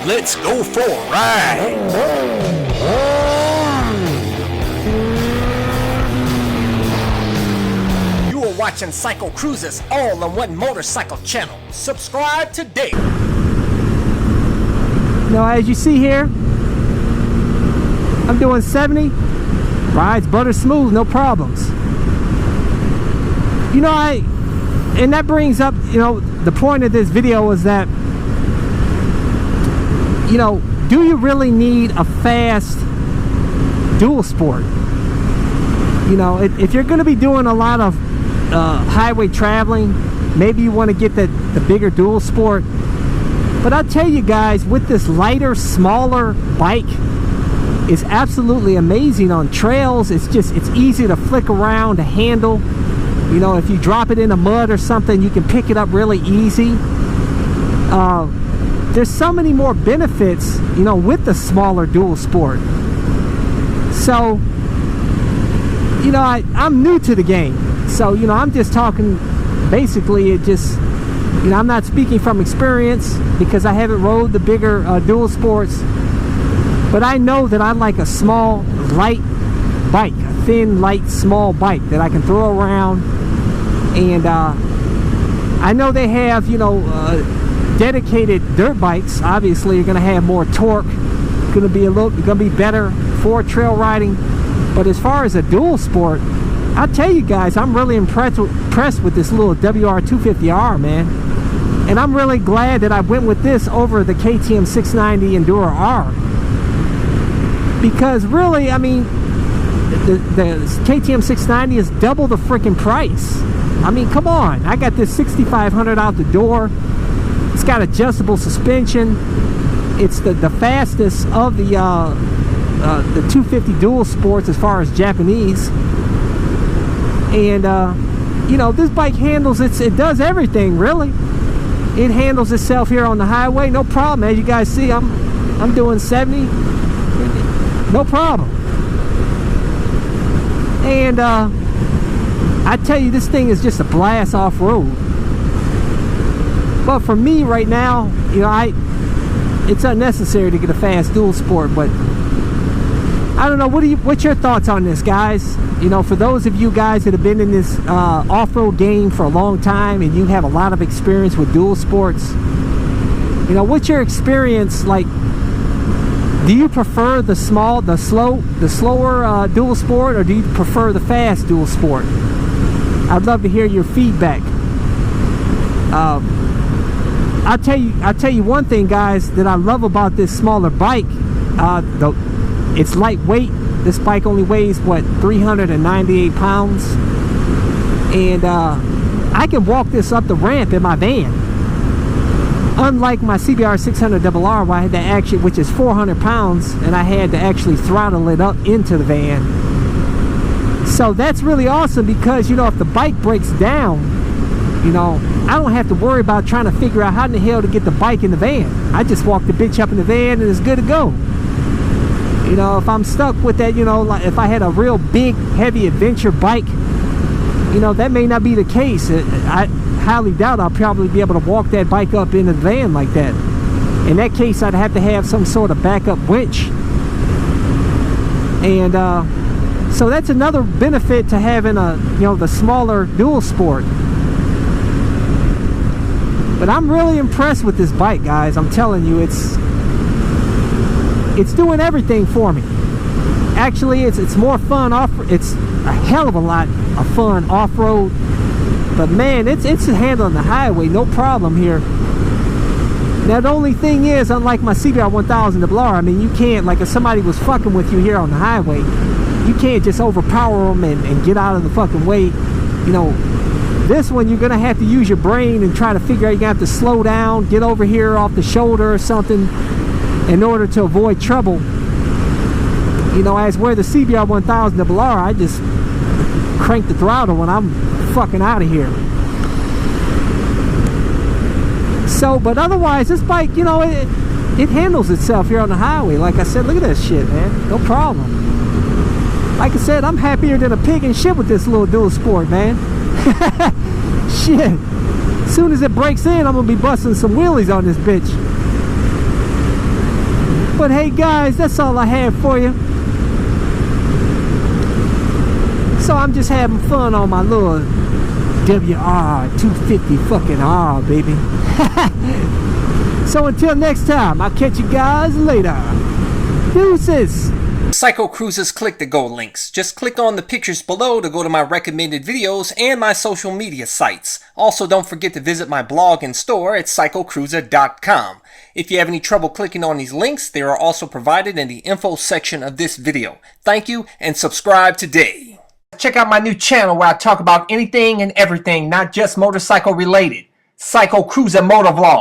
Let's go for a ride. You are watching CycleCruza's all-in-one motorcycle channel. Subscribe today. Now, as you see here, I'm doing 70. Rides butter smooth, no problems. You know, and that brings up, you know, the point of this video is that, you know, do you really need a fast dual sport? You know, if you're going to be doing a lot of highway traveling, maybe you want to get the bigger dual sport. But I'll tell you guys, with this lighter, smaller bike, it's absolutely amazing on trails. It's easy to flick around, to handle. You know, if you drop it in the mud or something, you can pick it up really easy. There's so many more benefits, you know, with the smaller dual sport. So, you know, I'm new to the game. So, you know, I'm just talking, basically, you know, I'm not speaking from experience because I haven't rode the bigger dual sports. But I know that I like a small, light bike, a thin, light, small bike that I can throw around. And I know they have, you know, dedicated dirt bikes. Obviously, you're going to have more torque. Going to be better for trail riding. But as far as a dual sport, I'll tell you guys, I'm really impressed with this little WR250R, man. And I'm really glad that I went with this over the KTM 690 Enduro R. Because really, I mean, the KTM 690 is double the freaking price. I mean, come on. I got this 6,500 out the door. It's got adjustable suspension. It's the fastest of the 250 dual sports as far as Japanese. And you know, this bike handles it does everything really. It handles itself here on the highway, no problem. As you guys see, I'm doing 70, no problem. And I tell you, this thing is just a blast off-road. But for me right now, you know, it's unnecessary to get a fast dual sport. But I don't know, what's your thoughts on this, guys? You know, for those of you guys that have been in this off-road game for a long time and you have a lot of experience with dual sports, you know, what's your experience like? Do you prefer the slower dual sport, or do you prefer the fast dual sport? I'd love to hear your feedback. I'll tell you one thing, guys, that I love about this smaller bike. It's lightweight. This bike only weighs, what, 398 pounds. And I can walk this up the ramp in my van. Unlike my CBR 600RR, where I had to actually, which is 400 pounds, and I had to actually throttle it up into the van. So that's really awesome because, you know, if the bike breaks down, you know, I don't have to worry about trying to figure out how in the hell to get the bike in the van. I just walk the bitch up in the van and it's good to go. You know, if I'm stuck with that, you know, like if I had a real big, heavy adventure bike, you know, that may not be the case. I highly doubt I'll probably be able to walk that bike up in the van like that. In that case, I'd have to have some sort of backup winch. And so that's another benefit to having you know, the smaller dual sport. But I'm really impressed with this bike, guys. I'm telling you, it's doing everything for me. Actually, it's more fun it's a hell of a lot of fun off-road. But man, it's handling the highway, no problem here. Now the only thing is, unlike my CBR 1000RR, I mean, you can't, like if somebody was fucking with you here on the highway, you can't just overpower them and get out of the fucking way. You know, this one you're gonna have to use your brain and try to figure out, you're gonna have to slow down, get over here off the shoulder or something in order to avoid trouble. You know, as where the CBR 1000RR, I just crank the throttle when I'm fucking out of here. So, but otherwise, this bike, you know, it handles itself here on the highway. Like I said, look at this shit, man. No problem. Like I said, I'm happier than a pig in shit with this little dual sport, man. Shit. As soon as it breaks in, I'm gonna be busting some wheelies on this bitch. But hey guys, that's all I have for you. So I'm just having fun on my little WR250 fucking R, baby. So until next time, I'll catch you guys later. Deuces. CycleCruza's click to go links. Just click on the pictures below to go to my recommended videos and my social media sites. Also, don't forget to visit my blog and store at CycleCruza.com. If you have any trouble clicking on these links, they are also provided in the info section of this video. Thank you and subscribe today. Check out my new channel where I talk about anything and everything, not just motorcycle related. CycleCruza MotoVlog.